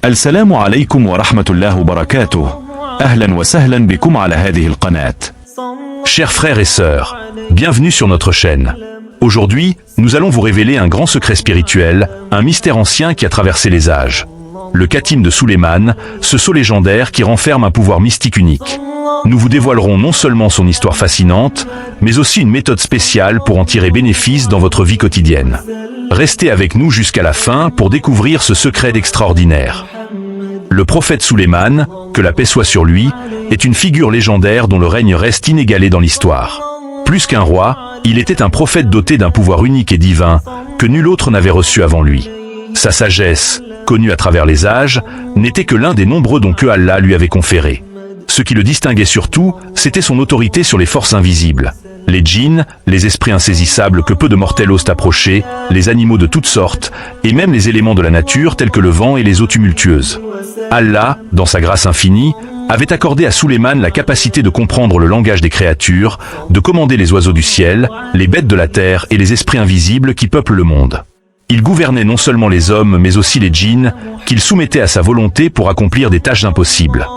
السلام عليكم ورحمة الله وبركاته. أهلا وسهلا بكم على هذه القناة. Chers frères et sœurs, bienvenue sur notre chaîne. Aujourd'hui, nous allons vous révéler un grand secret spirituel, un mystère ancien qui a traversé les âges. Le Khatim de Sulayman, ce sceau légendaire qui renferme un pouvoir mystique unique. Nous vous dévoilerons non seulement son histoire fascinante, mais aussi une méthode spéciale pour en tirer bénéfice dans votre vie quotidienne. Restez avec nous jusqu'à la fin pour découvrir ce secret extraordinaire. Le prophète Sulayman, que la paix soit sur lui, est une figure légendaire dont le règne reste inégalé dans l'histoire. Plus qu'un roi, il était un prophète doté d'un pouvoir unique et divin que nul autre n'avait reçu avant lui. Sa sagesse, connue à travers les âges, n'était que l'un des nombreux dons que Allah lui avait conférés. Ce qui le distinguait surtout, c'était son autorité sur les forces invisibles. Les djinns, les esprits insaisissables que peu de mortels osent approcher, les animaux de toutes sortes, et même les éléments de la nature tels que le vent et les eaux tumultueuses. Allah, dans sa grâce infinie, avait accordé à Sulayman la capacité de comprendre le langage des créatures, de commander les oiseaux du ciel, les bêtes de la terre et les esprits invisibles qui peuplent le monde. Il gouvernait non seulement les hommes mais aussi les djinns, qu'il soumettait à sa volonté pour accomplir des tâches impossibles.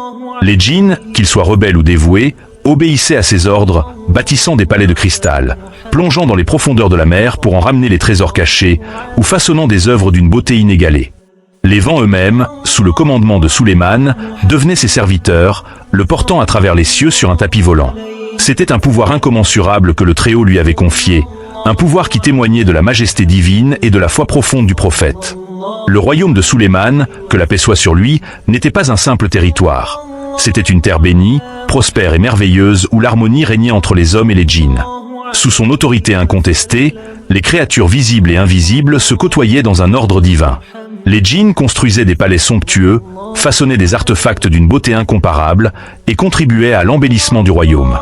Les djinns, qu'ils soient rebelles ou dévoués, obéissaient à ses ordres, bâtissant des palais de cristal, plongeant dans les profondeurs de la mer pour en ramener les trésors cachés, ou façonnant des œuvres d'une beauté inégalée. Les vents eux-mêmes, sous le commandement de Sulayman, devenaient ses serviteurs, le portant à travers les cieux sur un tapis volant. C'était un pouvoir incommensurable que le Très-Haut lui avait confié, un pouvoir qui témoignait de la majesté divine et de la foi profonde du prophète. Le royaume de Sulayman, que la paix soit sur lui, n'était pas un simple territoire. C'était une terre bénie, prospère et merveilleuse où l'harmonie régnait entre les hommes et les djinns. Sous son autorité incontestée, les créatures visibles et invisibles se côtoyaient dans un ordre divin. Les djinns construisaient des palais somptueux, façonnaient des artefacts d'une beauté incomparable et contribuaient à l'embellissement du royaume.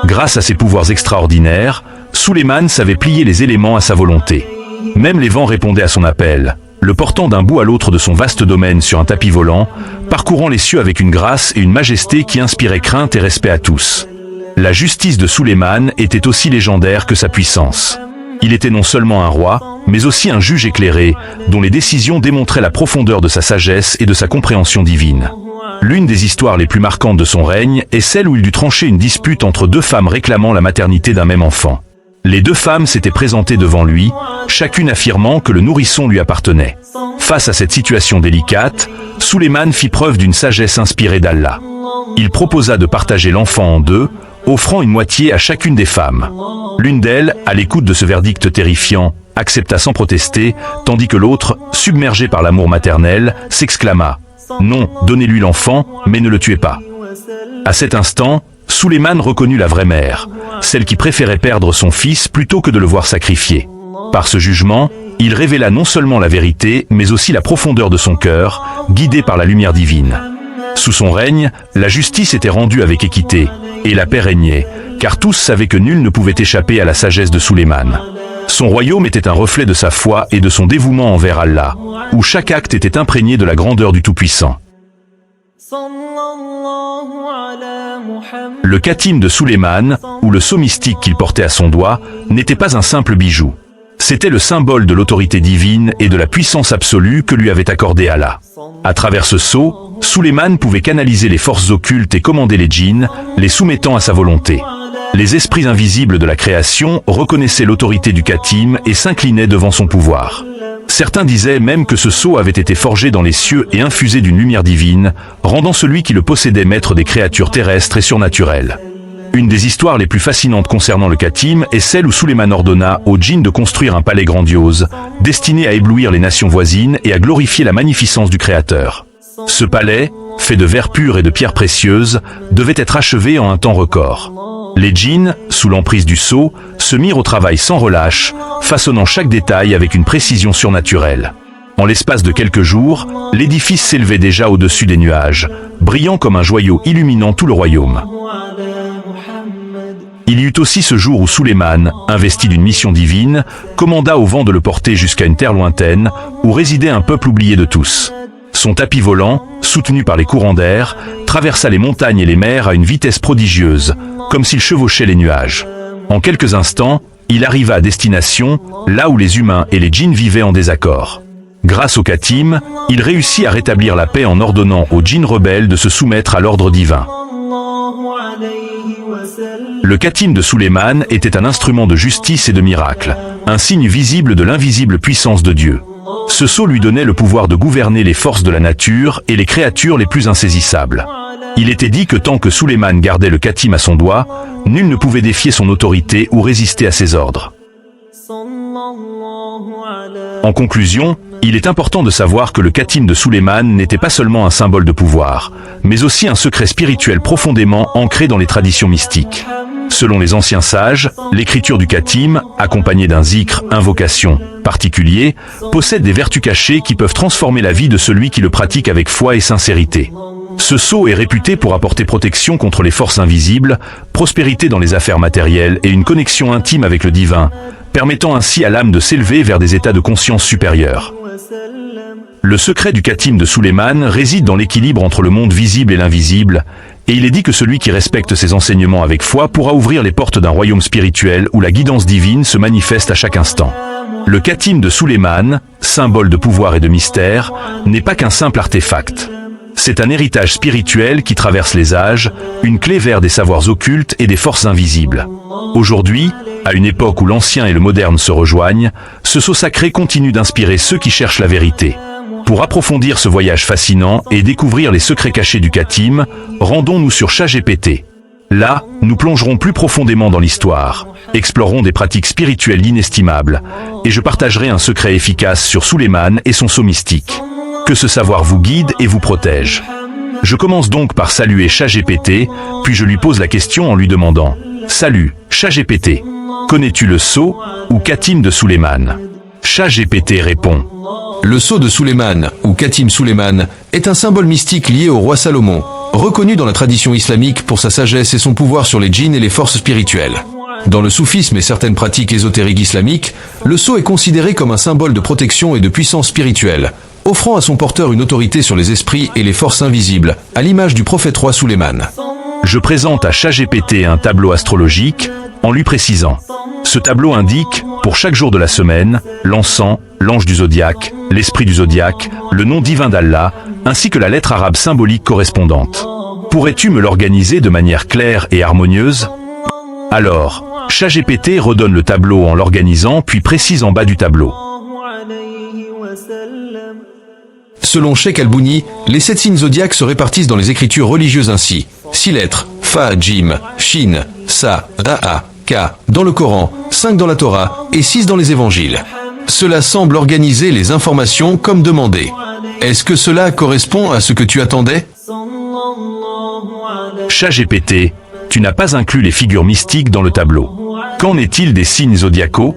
Grâce à ses pouvoirs extraordinaires, Sulayman savait plier les éléments à sa volonté. Même les vents répondaient à son appel, le portant d'un bout à l'autre de son vaste domaine sur un tapis volant, parcourant les cieux avec une grâce et une majesté qui inspiraient crainte et respect à tous. La justice de Sulayman était aussi légendaire que sa puissance. Il était non seulement un roi, mais aussi un juge éclairé, dont les décisions démontraient la profondeur de sa sagesse et de sa compréhension divine. L'une des histoires les plus marquantes de son règne est celle où il dut trancher une dispute entre deux femmes réclamant la maternité d'un même enfant. Les deux femmes s'étaient présentées devant lui, chacune affirmant que le nourrisson lui appartenait. Face à cette situation délicate, Sulayman fit preuve d'une sagesse inspirée d'Allah. Il proposa de partager l'enfant en deux, offrant une moitié à chacune des femmes. L'une d'elles, à l'écoute de ce verdict terrifiant, accepta sans protester, tandis que l'autre, submergée par l'amour maternel, s'exclama « Non, donnez-lui l'enfant, mais ne le tuez pas ». À cet instant, Sulayman reconnut la vraie mère, celle qui préférait perdre son fils plutôt que de le voir sacrifié. Par ce jugement, il révéla non seulement la vérité, mais aussi la profondeur de son cœur, guidé par la lumière divine. Sous son règne, la justice était rendue avec équité, et la paix régnait, car tous savaient que nul ne pouvait échapper à la sagesse de Sulayman. Son royaume était un reflet de sa foi et de son dévouement envers Allah, où chaque acte était imprégné de la grandeur du Tout-Puissant. Le Khatim de Sulayman, ou le sceau mystique qu'il portait à son doigt, n'était pas un simple bijou. C'était le symbole de l'autorité divine et de la puissance absolue que lui avait accordé Allah. À travers ce sceau, Sulayman pouvait canaliser les forces occultes et commander les djinns, les soumettant à sa volonté. Les esprits invisibles de la création reconnaissaient l'autorité du Khatim et s'inclinaient devant son pouvoir. Certains disaient même que ce sceau avait été forgé dans les cieux et infusé d'une lumière divine, rendant celui qui le possédait maître des créatures terrestres et surnaturelles. Une des histoires les plus fascinantes concernant le Khatim est celle où Sulayman ordonna aux djinns de construire un palais grandiose, destiné à éblouir les nations voisines et à glorifier la magnificence du Créateur. Ce palais, fait de verre pur et de pierres précieuses, devait être achevé en un temps record. Les djinns, sous l'emprise du sceau, se mirent au travail sans relâche, façonnant chaque détail avec une précision surnaturelle. En l'espace de quelques jours, l'édifice s'élevait déjà au-dessus des nuages, brillant comme un joyau illuminant tout le royaume. Il y eut aussi ce jour où Sulayman, investi d'une mission divine, commanda au vent de le porter jusqu'à une terre lointaine, où résidait un peuple oublié de tous. Son tapis volant, soutenu par les courants d'air, traversa les montagnes et les mers à une vitesse prodigieuse, comme s'il chevauchait les nuages. En quelques instants, il arriva à destination, là où les humains et les djinns vivaient en désaccord. Grâce au Katim, il réussit à rétablir la paix en ordonnant aux djinns rebelles de se soumettre à l'ordre divin. Le Katim de Sulayman était un instrument de justice et de miracle, un signe visible de l'invisible puissance de Dieu. Ce sceau lui donnait le pouvoir de gouverner les forces de la nature et les créatures les plus insaisissables. Il était dit que tant que Sulayman gardait le Katim à son doigt, nul ne pouvait défier son autorité ou résister à ses ordres. En conclusion, il est important de savoir que le Katim de Sulayman n'était pas seulement un symbole de pouvoir, mais aussi un secret spirituel profondément ancré dans les traditions mystiques. Selon les anciens sages, l'écriture du Katim, accompagnée d'un zikr, invocation particulier, possède des vertus cachées qui peuvent transformer la vie de celui qui le pratique avec foi et sincérité. Ce sceau est réputé pour apporter protection contre les forces invisibles, prospérité dans les affaires matérielles et une connexion intime avec le divin, permettant ainsi à l'âme de s'élever vers des états de conscience supérieurs. Le secret du Katim de Sulayman réside dans l'équilibre entre le monde visible et l'invisible, et il est dit que celui qui respecte ses enseignements avec foi pourra ouvrir les portes d'un royaume spirituel où la guidance divine se manifeste à chaque instant. Le Katim de Sulayman, symbole de pouvoir et de mystère, n'est pas qu'un simple artefact. C'est un héritage spirituel qui traverse les âges, une clé vers des savoirs occultes et des forces invisibles. Aujourd'hui, à une époque où l'ancien et le moderne se rejoignent, ce sceau sacré continue d'inspirer ceux qui cherchent la vérité. Pour approfondir ce voyage fascinant et découvrir les secrets cachés du Katim, rendons-nous sur ChatGPT. Là, nous plongerons plus profondément dans l'histoire, explorerons des pratiques spirituelles inestimables, et je partagerai un secret efficace sur Sulayman et son sceau mystique. Que ce savoir vous guide et vous protège. Je commence donc par saluer ChatGPT, puis je lui pose la question en lui demandant « Salut, ChatGPT, connais-tu le sceau ou Katim de Sulayman ?» ChatGPT répond « Le sceau de Sulayman, ou Katim Sulayman, est un symbole mystique lié au roi Salomon, reconnu dans la tradition islamique pour sa sagesse et son pouvoir sur les djinns et les forces spirituelles. Dans le soufisme et certaines pratiques ésotériques islamiques, le sceau est considéré comme un symbole de protection et de puissance spirituelle, offrant à son porteur une autorité sur les esprits et les forces invisibles, à l'image du prophète roi Sulayman. Je présente à ChatGPT un tableau astrologique, en lui précisant. Ce tableau indique, pour chaque jour de la semaine, l'encens, l'ange du zodiaque, l'esprit du zodiaque, le nom divin d'Allah, ainsi que la lettre arabe symbolique correspondante. Pourrais-tu me l'organiser de manière claire et harmonieuse ? Alors, ChatGPT redonne le tableau en l'organisant puis précise en bas du tableau. Selon Cheikh Al-Bouni, les 7 signes zodiaques se répartissent dans les écritures religieuses ainsi. 6 lettres, Fa, Jim, Shin, Sa, Ra'a, Ka, dans le Coran, 5 dans la Torah et 6 dans les évangiles. Cela semble organiser les informations comme demandé. Est-ce que cela correspond à ce que tu attendais ? ChatGPT, tu n'as pas inclus les figures mystiques dans le tableau. Qu'en est-il des signes zodiacaux ?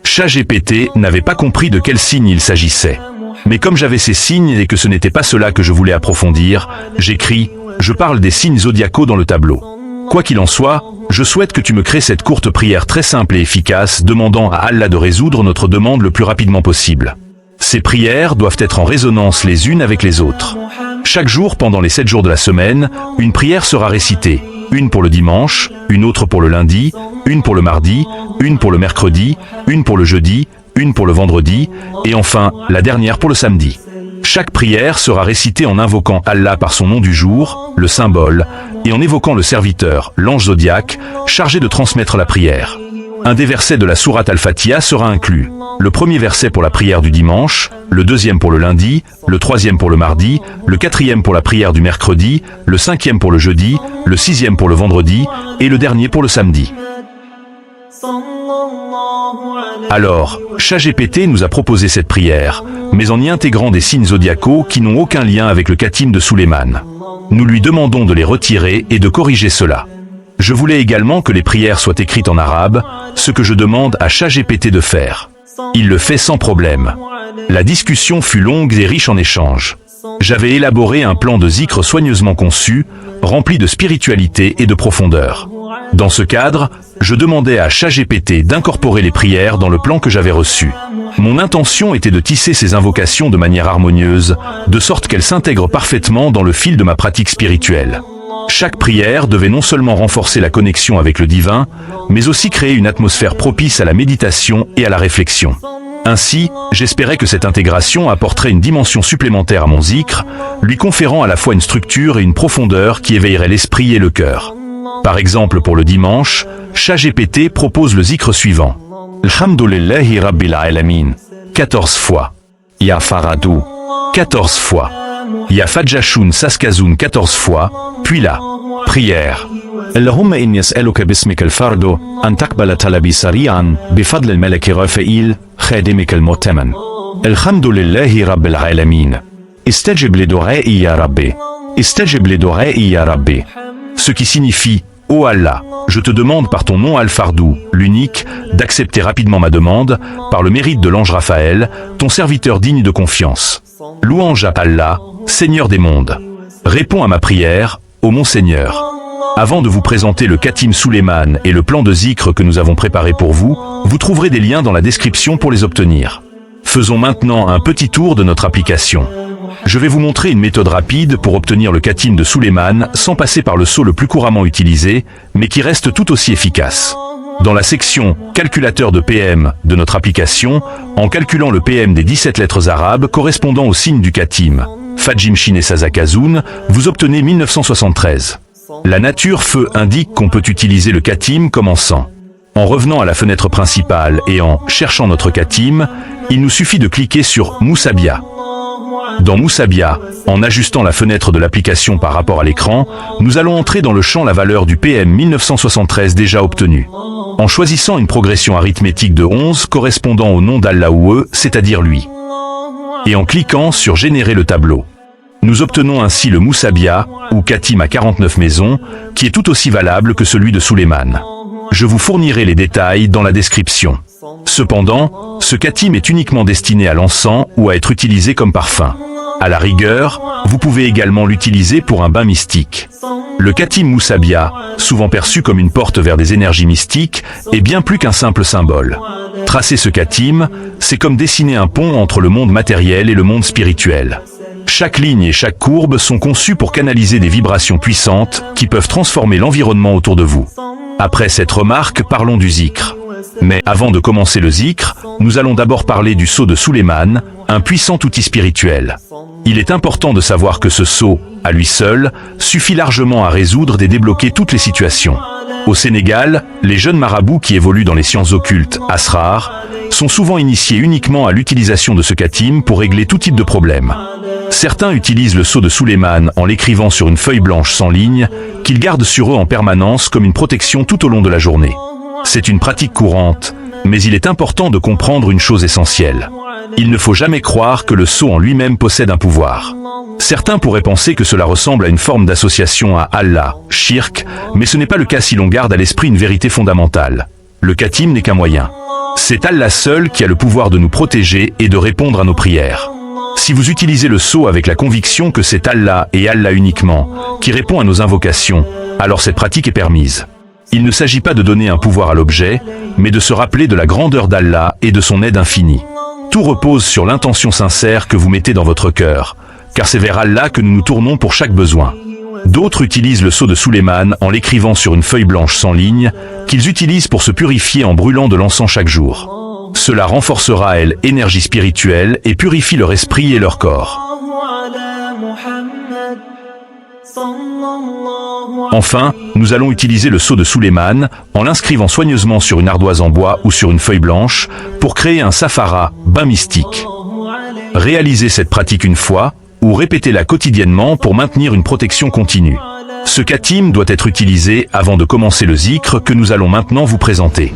ChatGPT n'avait pas compris de quel signe il s'agissait. Mais comme j'avais ces signes et que ce n'était pas cela que je voulais approfondir, j'écris « Je parle des signes zodiacaux dans le tableau ». Quoi qu'il en soit, je souhaite que tu me crées cette courte prière très simple et efficace demandant à Allah de résoudre notre demande le plus rapidement possible. Ces prières doivent être en résonance les unes avec les autres. Chaque jour pendant les 7 jours de la semaine, une prière sera récitée. Une pour le dimanche, une autre pour le lundi, une pour le mardi, une pour le mercredi, une pour le jeudi, une pour le vendredi, et enfin, la dernière pour le samedi. Chaque prière sera récitée en invoquant Allah par son nom du jour, le symbole, et en évoquant le serviteur, l'ange zodiaque, chargé de transmettre la prière. Un des versets de la sourate Al-Fatiha sera inclus. Le premier verset pour la prière du dimanche, le deuxième pour le lundi, le troisième pour le mardi, le quatrième pour la prière du mercredi, le cinquième pour le jeudi, le sixième pour le vendredi, et le dernier pour le samedi. Alors, ChatGPT nous a proposé cette prière, mais en y intégrant des signes zodiacaux qui n'ont aucun lien avec le Katim de Sulayman. Nous lui demandons de les retirer et de corriger cela. Je voulais également que les prières soient écrites en arabe, ce que je demande à ChatGPT de faire. Il le fait sans problème. La discussion fut longue et riche en échanges. J'avais élaboré un plan de zikr soigneusement conçu, rempli de spiritualité et de profondeur. Dans ce cadre, je demandais à ChatGPT d'incorporer les prières dans le plan que j'avais reçu. Mon intention était de tisser ces invocations de manière harmonieuse, de sorte qu'elles s'intègrent parfaitement dans le fil de ma pratique spirituelle. Chaque prière devait non seulement renforcer la connexion avec le divin, mais aussi créer une atmosphère propice à la méditation et à la réflexion. Ainsi, j'espérais que cette intégration apporterait une dimension supplémentaire à mon zikr, lui conférant à la fois une structure et une profondeur qui éveillerait l'esprit et le cœur. Par exemple, pour le dimanche, ChatGPT propose le zikr suivant. Alhamdulillahi Rabbil Alamin. 14 fois. Ya Faradou. 14 fois. Ya Fajashun Saskazun 14 fois, puis la prière. اللهم إني أسألك باسمك الفرد أن تقبل طلبي سريعا بفضل الملك رافئيل خادمك المؤتمن. الحمد لله رب العالمين. استجب لدعائي يا ربي. استجب لدعائي يا ربي. Ce qui signifie, ô Allah, je te demande par ton nom Al-Fardou, l'unique, d'accepter rapidement ma demande, par le mérite de l'ange Raphaël, ton serviteur digne de confiance. Louange à Allah, Seigneur des mondes. Réponds à ma prière, ô mon Seigneur. Avant de vous présenter le Khatim Suleiman et le plan de zikr que nous avons préparé pour vous, vous trouverez des liens dans la description pour les obtenir. Faisons maintenant un petit tour de notre application. Je vais vous montrer une méthode rapide pour obtenir le Khatim de Suleiman sans passer par le sceau le plus couramment utilisé, mais qui reste tout aussi efficace. Dans la section « Calculateur de PM » de notre application, en calculant le PM des 17 lettres arabes correspondant au signe du Khatim, Fajim Shin et Sazakazoun, vous obtenez 1973. La nature feu indique qu'on peut utiliser le Khatim commençant. En revenant à la fenêtre principale et en cherchant notre Khatim, il nous suffit de cliquer sur Moussabia. Dans Moussabia, en ajustant la fenêtre de l'application par rapport à l'écran, nous allons entrer dans le champ la valeur du PM 1973 déjà obtenu. En choisissant une progression arithmétique de 11 correspondant au nom d'Allah ou eux, c'est-à-dire lui. Et en cliquant sur Générer le tableau. Nous obtenons ainsi le Moussabia, ou Khatim à 49 maisons, qui est tout aussi valable que celui de Suleiman. Je vous fournirai les détails dans la description. Cependant, ce Khatim est uniquement destiné à l'encens ou à être utilisé comme parfum. À la rigueur, vous pouvez également l'utiliser pour un bain mystique. Le Khatim Moussabia, souvent perçu comme une porte vers des énergies mystiques, est bien plus qu'un simple symbole. Tracer ce Khatim, c'est comme dessiner un pont entre le monde matériel et le monde spirituel. Chaque ligne et chaque courbe sont conçues pour canaliser des vibrations puissantes qui peuvent transformer l'environnement autour de vous. Après cette remarque, parlons du zikr. Mais avant de commencer le zikr, nous allons d'abord parler du sceau de Suleiman, un puissant outil spirituel. Il est important de savoir que ce sceau, à lui seul, suffit largement à résoudre et débloquer toutes les situations. Au Sénégal, les jeunes marabouts qui évoluent dans les sciences occultes, Asrar, sont souvent initiés uniquement à l'utilisation de ce Khatim pour régler tout type de problème. Certains utilisent le sceau de Suleiman en l'écrivant sur une feuille blanche sans ligne, qu'ils gardent sur eux en permanence comme une protection tout au long de la journée. C'est une pratique courante, mais il est important de comprendre une chose essentielle. Il ne faut jamais croire que le sceau en lui-même possède un pouvoir. Certains pourraient penser que cela ressemble à une forme d'association à Allah, shirk, mais ce n'est pas le cas si l'on garde à l'esprit une vérité fondamentale. Le Khatim n'est qu'un moyen. C'est Allah seul qui a le pouvoir de nous protéger et de répondre à nos prières. Si vous utilisez le sceau avec la conviction que c'est Allah et Allah uniquement qui répond à nos invocations, alors cette pratique est permise. Il ne s'agit pas de donner un pouvoir à l'objet, mais de se rappeler de la grandeur d'Allah et de son aide infinie. Tout repose sur l'intention sincère que vous mettez dans votre cœur, car c'est vers Allah que nous nous tournons pour chaque besoin. D'autres utilisent le sceau de Suleiman en l'écrivant sur une feuille blanche sans ligne, qu'ils utilisent pour se purifier en brûlant de l'encens chaque jour. Cela renforcera l'énergie spirituelle et purifie leur esprit et leur corps. Enfin, nous allons utiliser le sceau de Suleiman en l'inscrivant soigneusement sur une ardoise en bois ou sur une feuille blanche pour créer un safara, bain mystique. Réalisez cette pratique une fois ou répétez-la quotidiennement pour maintenir une protection continue. Ce Khatim doit être utilisé avant de commencer le zikr que nous allons maintenant vous présenter.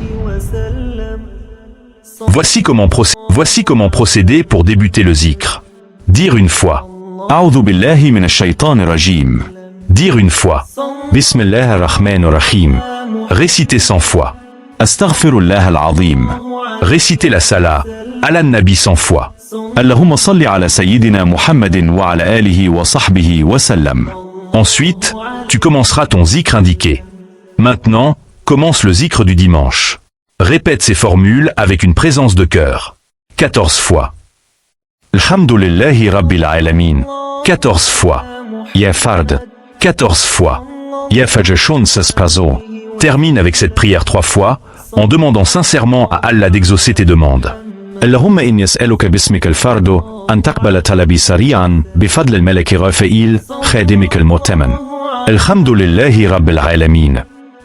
Voici comment procéder pour débuter le zikr. Dire une fois. أعوذ بالله من الشيطان الرجيم. Dire une fois. بسم الله الرحمن الرحيم. Réciter 100 fois. أستغفر الله العظيم. Réciter la salat, ala nabi 100 fois. اللهم صل على سيدنا محمد وعلى آله وصحبه وسلم. Ensuite, tu commenceras ton zikr indiqué. Maintenant, commence le zikr du dimanche. Répète ces formules avec une présence de cœur. 14 fois. Alhamdulillahi Rabbil Alamin. 14 fois. Ya Fard. 14 fois. Ya Fajashun Saspazo. Termine avec cette prière 3 fois, en demandant sincèrement à Allah d'exaucer tes demandes. اللهم إني أسألك باسمك الفرد أن تقبل طلبي سريعا بفضل الملك رافائيل خادمك المؤتمن. الحمد لله رب العالمين.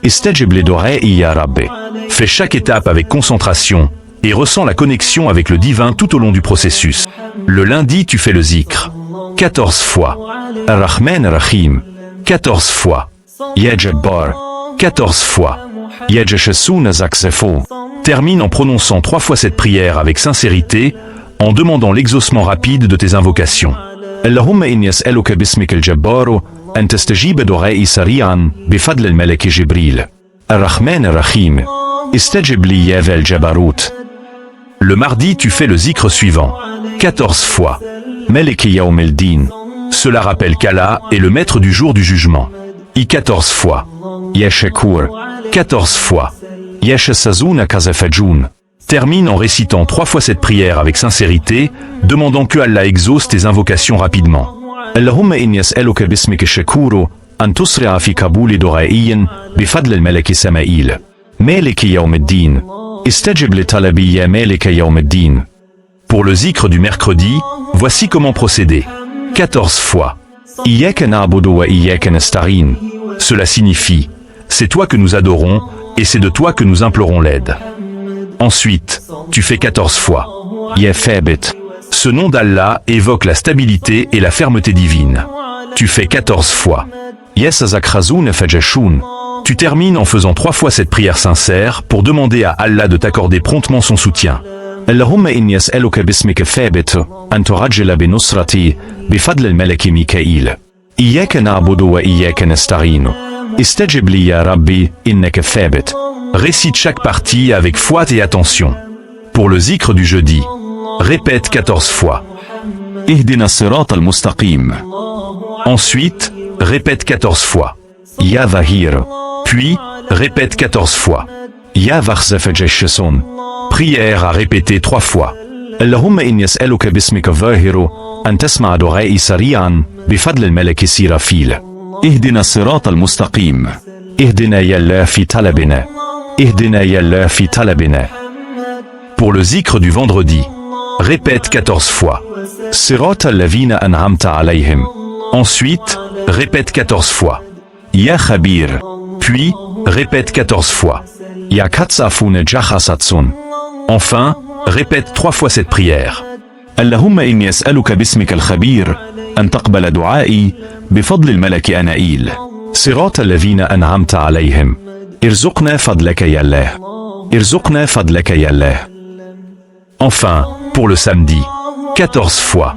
استجب لدعائي يا رب. Fais chaque étape avec concentration et ressens la connexion avec le divin tout au long du processus. Le lundi, tu fais le zikr 14 fois. Ar-Rahman Ar-Rahim 14 fois. Ya Jabbar 14 fois. Ya Jashassouna Zakzefo. Termine en prononçant 3 fois cette prière avec sincérité, en demandant l'exaucement rapide de tes invocations. اللهم إني أسألك باسمك الجبار أن تستجيب دعائي سريعا بفضل الملك جبريل. الرحمن الرحيم استجب لي يا ذا الجبروت. Le mardi, tu fais le zikr suivant 14 fois. ملك يوم الدين. Cela rappelle qu'Allah est le maître du jour du jugement. 14 fois. يا شكور 14 fois. يا شسزون كزفجون. Termine en récitant 3 fois cette prière avec sincérité, demandant que Allah exauce tes invocations rapidement. اللهم إني أسألك باسمك الشكور أن تسرع في قبول دعائي بفضل الملك سمائيل. مالك يوم الدين استجب لطلبي يا مالك يوم الدين. Pour le zikr du mercredi, voici comment procéder. 14 fois. إياك نعبد وإياك نستعين. Cela signifie, c'est toi que nous adorons, et c'est de toi que nous implorons l'aide. Ensuite, tu fais 14 fois. يا ثابت. Ce nom d'Allah évoque la stabilité et la fermeté divine. Tu fais 14 fois. يا سزكخزون فجشون. Tu termines en faisant 3 fois cette prière sincère pour demander à Allah de t'accorder promptement son soutien. اللهم إني أسألك باسمك الثابت أن تعجل بنصرتي بفضل الملك ميكائيل. إياك نعبد وإياك نستعين. استجب لي يا ربي إنك الثابت. Récite chaque partie avec foi et attention. Pour le zikr du jeudi, répète 14 fois. اهدنا الصراط المستقيم. Ensuite, répète 14 fois. يا ظهير. Puis, répète 14 fois. يا ذخزف جشسون. Prière à répéter 3 fois. اللهم إني أسألك باسمك الظاهر أن تسمع دعائي سريعا بفضل الملك سيرافيل. اهدنا الصراط المستقيم. اهدنا يا الله في طلبنا. اهدنا يا الله في طلبنا. Pour le zikr du vendredi, répète 14 fois. صراط الذين أنعمت عليهم. Ensuite, répète 14 fois. يا خبير. Puis, répète 14 fois. يا كتسافون جخصتسون. Enfin, répète 3 fois cette prière. اللهم إني أسألك باسمك الخبير أن تقبل دعائي بفضل الملك أنائيل. صراط الذين أنعمت عليهم. ارزقنا فضلك يا الله. ارزقنا فضلك يا الله. Enfin, pour le samedi, 14 fois.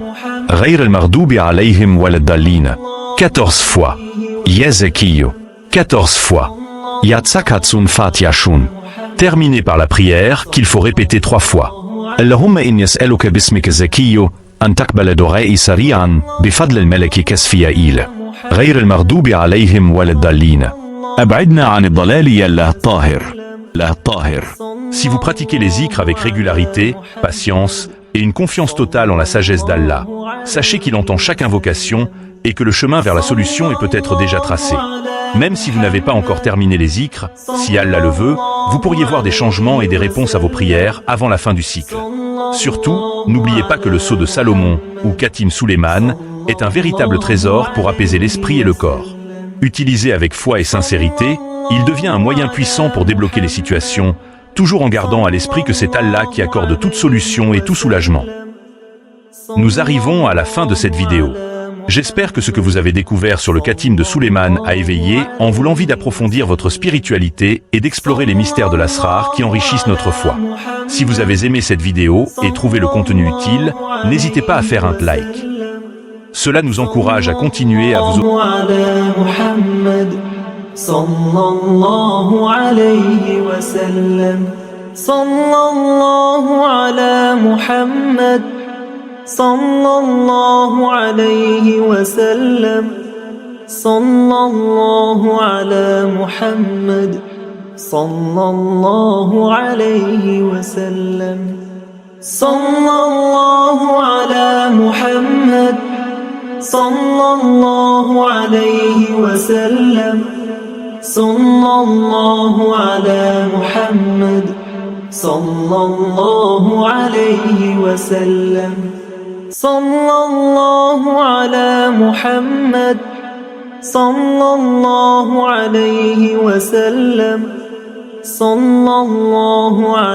غير المغضوب عليهم ولا الضالين. 14 fois. يا زكي. 14 fois. يا تسكتسون فاتياشون. Terminé par la prière qu'il faut répéter 3 fois. اللهم إني أسألك باسمك الزكي أن تقبل دعائي سريعا بفضل الملك كسفيائيل. غير المغضوب عليهم ولا الضالين. أبعدنا عن الضلال يا الله الطاهر. الله الطاهر. Si vous pratiquez les zikrs avec régularité, patience et une confiance totale en la sagesse d'Allah, sachez qu'il entend chaque invocation et que le chemin vers la solution est peut-être déjà tracé. Même si vous n'avez pas encore terminé les zikrs, si Allah le veut, vous pourriez voir des changements et des réponses à vos prières avant la fin du cycle. Surtout, n'oubliez pas que le sceau de Salomon, ou Khatim Suleiman, est un véritable trésor pour apaiser l'esprit et le corps. Utilisé avec foi et sincérité, il devient un moyen puissant pour débloquer les situations, toujours en gardant à l'esprit que c'est Allah qui accorde toute solution et tout soulagement. Nous arrivons à la fin de cette vidéo. J'espère que ce que vous avez découvert sur le Khatim de Suleiman a éveillé en vous l'envie d'approfondir votre spiritualité et d'explorer les mystères de l'Asrar qui enrichissent notre foi. Si vous avez aimé cette vidéo et trouvé le contenu utile, n'hésitez pas à faire un like. Cela nous encourage à continuer à vous... صلى الله عليه وسلم صلى الله على محمد صلى الله عليه وسلم صلى الله على محمد صلى الله عليه وسلم صلى الله على محمد صلى الله عليه وسلم صلى الله على محمد صلى الله عليه وسلم صلى الله على